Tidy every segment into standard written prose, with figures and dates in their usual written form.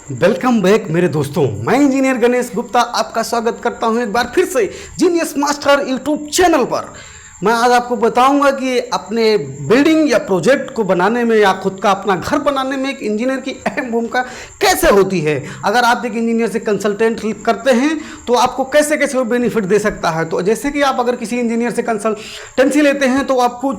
Welcome back मेरे दोस्तों, मैं इंजीनियर गणेश गुप्ता आपका स्वागत करता हूं एक बार फिर से जीनियस मास्टर यूट्यूब चैनल पर। मैं आज आपको बताऊंगा कि अपने बिल्डिंग या प्रोजेक्ट को बनाने में या खुद का अपना घर बनाने में एक इंजीनियर की अहम भूमिका कैसे होती है। अगर आप एक इंजीनियर से कंसल्टेंट करते हैं तो आपको कैसे कैसे वो बेनिफिट दे सकता है। तो जैसे कि आप अगर किसी इंजीनियर से कंसल्टेंसी लेते हैं तो आपको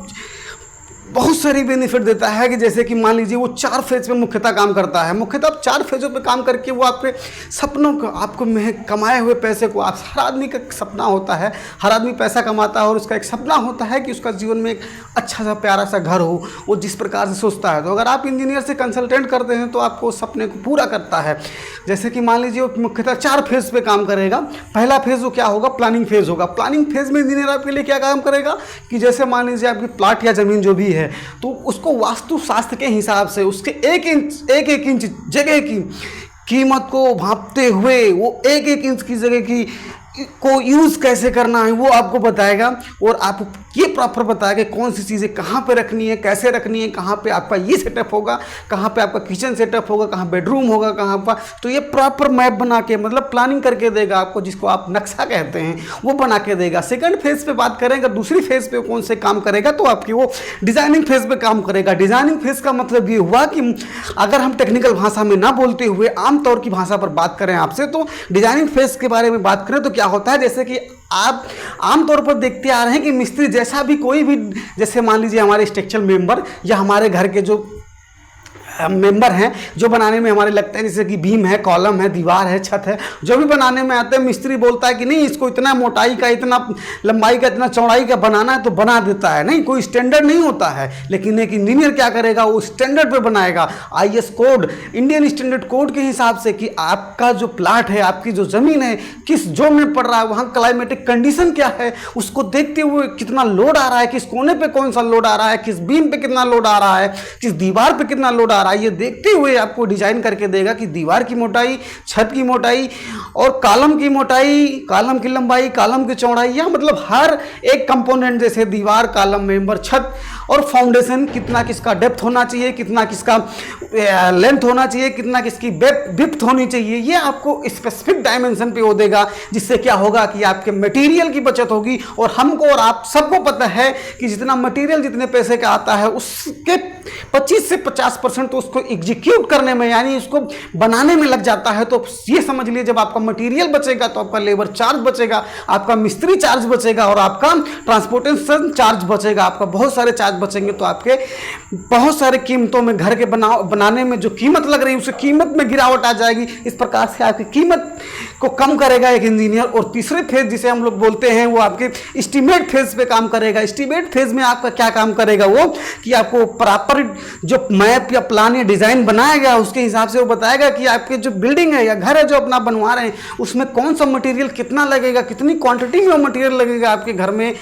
बहुत सारी बेनिफिट देता है कि जैसे कि मान लीजिए वो 4 फेज पे मुख्यतः काम करता है। मुख्यतः 4 फेजों पे काम करके वो आपके सपनों को, आपको कमाए हुए पैसे को, आप हर आदमी का सपना होता है, हर आदमी पैसा कमाता है और उसका एक सपना होता है कि उसका जीवन में एक अच्छा सा प्यारा सा घर हो, वो जिस प्रकार से सोचता है। तो अगर आप इंजीनियर से कंसल्टेंट करते हैं तो आपको उस सपने को पूरा करता है। जैसे कि मान लीजिए वो मुख्यतः 4 फेज पे काम करेगा। पहला फेज वो क्या होगा, प्लानिंग फेज होगा। प्लानिंग फेज में इंजीनियर आपके लिए क्या काम करेगा कि जैसे मान लीजिए आपकी प्लाट या ज़मीन जो भी है तो उसको वास्तुशास्त्र के हिसाब से उसके एक एक इंच जगह की कीमत को भांपते हुए वो एक इंच की जगह की को यूज़ कैसे करना है वो आपको बताएगा और आप ये प्रॉपर बताएगा कौन सी चीज़ें कहाँ पे रखनी है, कैसे रखनी है, कहाँ पे आपका ये सेटअप होगा, कहाँ पे आपका किचन सेटअप होगा, कहाँ बेडरूम होगा, कहाँ पर। तो ये प्रॉपर मैप बना के मतलब प्लानिंग करके देगा आपको, जिसको आप नक्शा कहते हैं, वो बना के देगा। सेकंड फेज पे बात करें, अगर दूसरी फेज पे कौन से काम करेगा तो आपकी वो डिज़ाइनिंग फेज पे काम करेगा। डिज़ाइनिंग फेज का मतलब ये हुआ कि अगर हम टेक्निकल भाषा में ना बोलते हुए आमतौर की भाषा पर बात करें आपसे, तो डिज़ाइनिंग फेज के बारे में बात करें तो क्या होता है, जैसे कि आप आमतौर पर देखते आ रहे हैं कि मिस्त्री जैसा भी कोई भी, जैसे मान लीजिए हमारे स्ट्रक्चरल मेंबर या हमारे घर के जो मेंबर हैं जो बनाने में हमारे लगता है, जैसे कि बीम है, कॉलम है, दीवार है, छत है, जो भी बनाने में आते हैं मिस्त्री बोलता है कि नहीं इसको इतना मोटाई का, इतना लंबाई का, इतना चौड़ाई का बनाना है तो बना देता है। नहीं, कोई स्टैंडर्ड नहीं होता है, लेकिन एक इंजीनियर क्या करेगा, वो स्टैंडर्ड पे बनाएगा। IS code, Indian standard code के हिसाब से कि आपका जो प्लाट है, आपकी जो ज़मीन है किस जोन में पड़ रहा है, वहाँ क्लाइमेटिक कंडीशन क्या है, उसको देखते हुए कितना लोड आ रहा है, किस कोने पर कौन सा लोड आ रहा है, किस बीम पर कितना लोड आ रहा है, किस दीवार पर कितना लोड आ रहा है, ये देखते हुए आपको डिजाइन करके देगा कि दीवार की मोटाई, छत की मोटाई और कॉलम की मोटाई, कॉलम की लंबाई, कॉलम की चौड़ाई, या मतलब हर एक कंपोनेंट जैसे दीवार, कॉलम, मेंबर, छत और फाउंडेशन कितना किसका डेप्थ होना चाहिए, कितना किसका लेंथ होना चाहिए, कितना किसकी विड्थ होनी चाहिए, ये आपको स्पेसिफिक डायमेंशन पे वो देगा। जिससे क्या होगा कि आपके मटेरियल की बचत होगी। और हमको और आप सबको पता है कि जितना मटेरियल जितने पैसे का आता है उसके 25 से 50% तो उसको एग्जीक्यूट करने में यानी उसको बनाने में लग जाता है। तो ये समझ लीजिए जब आपका मटेरियल बचेगा तो आपका लेबर चार्ज बचेगा, आपका मिस्त्री चार्ज बचेगा और आपका ट्रांसपोर्टेशन चार्ज बचेगा, आपका बहुत सारे चार्ज बचेंगे। तो आपके बहुत सारे कीमतों में घर के बनाने में जो कीमत लग रही है उस कीमत में गिरावट आ जाएगी। इस प्रकार से आपकी कीमत को कम करेगा एक इंजीनियर। और तीसरे फेज जिसे हम लोग बोलते हैं वो आपके एस्टीमेट फेज पे काम करेगा। एस्टीमेट फेज में आपका क्या काम करेगा वो कि आपको प्रॉपर जो मैप या प्लान या डिजाइन बनाया गया उसके हिसाब से वो बताएगा कि आपके जो बिल्डिंग है या घर है जो अपना बनवा रहे हैं उसमें कौन सा मटेरियल कितना लगेगा, कितनी क्वांटिटी में मटेरियल लगेगा आपके घर में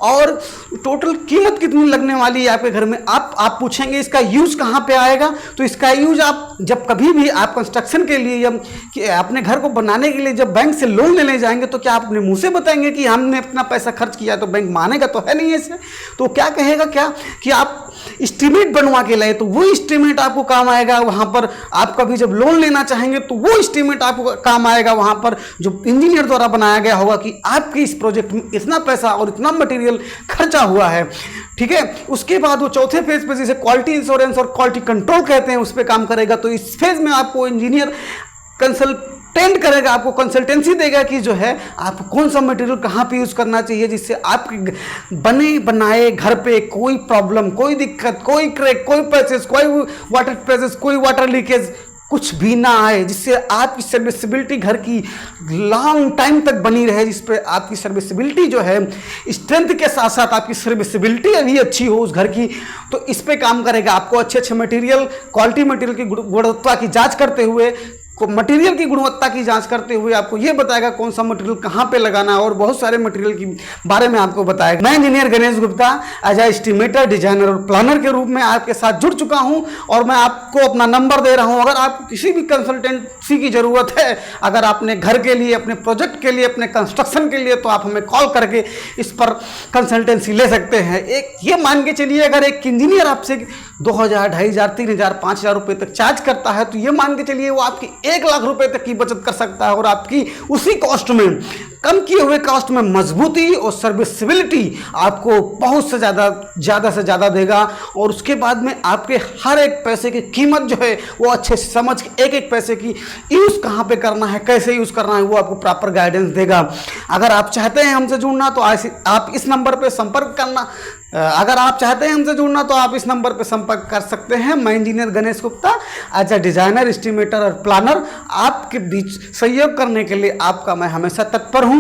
और टोटल कीमत कितनी लगने वाली है आपके घर में। आप पूछेंगे इसका यूज कहाँ पे आएगा, तो इसका यूज आप जब कभी भी आप कंस्ट्रक्शन के लिए या अपने घर को बनाने के लिए जब बैंक से लोन लेने जाएंगे तो क्या आप अपने मुंह से बताएंगे कि हमने इतना पैसा खर्च किया, तो बैंक मानेगा तो है नहीं ऐसे। तो क्या कहेगा क्या कि आप एस्टीमेट बनवा के लाए, तो वो एस्टीमेट आपको काम आएगा। वहाँ पर आप कभी जब लोन लेना चाहेंगे तो वो एस्टीमेट आपको काम आएगा वहाँ पर जो इंजीनियर द्वारा बनाया गया होगा कि आपके इस प्रोजेक्ट में इतना पैसा और इतना मटेरियल खर्चा हुआ है। ठीक है, उसके बाद वो चौथे फेज पे जिसे क्वालिटी इंश्योरेंस और क्वालिटी कंट्रोल कहते हैं उस पर काम करेगा। तो इस फेज में आपको इंजीनियर कंसल्टेंट करेगा, आपको कंसल्टेंसी देगा कि जो है आप कौन सा मटेरियल कहाँ पे यूज़ करना चाहिए जिससे आपके बने बनाए घर पे कोई प्रॉब्लम, कोई दिक्कत, कोई क्रैक, कोई पैचेस, कोई वाटर पैचेस, कोई वाटर लीकेज कुछ भी ना आए, जिससे आपकी सर्विसिबिलिटी घर की लॉन्ग टाइम तक बनी रहे, जिस पर आपकी सर्विसिबिलिटी जो है स्ट्रेंथ के साथ साथ आपकी सर्विसिबिलिटी भी अच्छी हो उस घर की। तो इस पे काम करेगा। आपको अच्छे मटेरियल, क्वालिटी मटेरियल की गुणवत्ता की जांच करते हुए, मटेरियल की गुणवत्ता की जांच करते हुए आपको ये बताएगा कौन सा मटेरियल कहाँ पे लगाना है और बहुत सारे मटेरियल के बारे में आपको बताएगा। मैं engineer Ganesh Gupta as a estimator, designer और प्लानर के रूप में आपके साथ जुड़ चुका हूं और मैं आपको अपना नंबर दे रहा हूं। अगर आपको किसी भी कंसल्टेंसी की ज़रूरत है, अगर आपने घर के लिए, अपने प्रोजेक्ट के लिए, अपने कंस्ट्रक्शन के लिए, तो आप हमें कॉल करके इस पर कंसल्टेंसी ले सकते हैं। एक ये मान के चलिए, अगर एक इंजीनियर आपसे 2,000, 2,500, 3,000, 5,000 रुपये तक चार्ज करता है, तो ये मान के चलिए वो आपकी 1,00,000 रुपये तक की बचत कर सकता है और आपकी उसी कॉस्ट में, कम किए हुए कॉस्ट में मजबूती और सर्विसिबिलिटी आपको बहुत से ज़्यादा से ज़्यादा देगा। और उसके बाद में आपके हर एक पैसे की कीमत जो है वो अच्छे से समझ के एक एक पैसे की यूज़ कहाँ पे करना है, कैसे यूज़ करना है, वो आपको प्रॉपर गाइडेंस देगा। अगर आप चाहते हैं हमसे जुड़ना तो आप इस नंबर पे संपर्क करना। अगर आप चाहते हैं हमसे जुड़ना तो आप इस नंबर पे संपर्क कर सकते हैं। मैं engineer Ganesh Gupta as a designer, estimator और प्लानर आपके बीच सहयोग करने के लिए आपका मैं हमेशा तत्पर हूँ।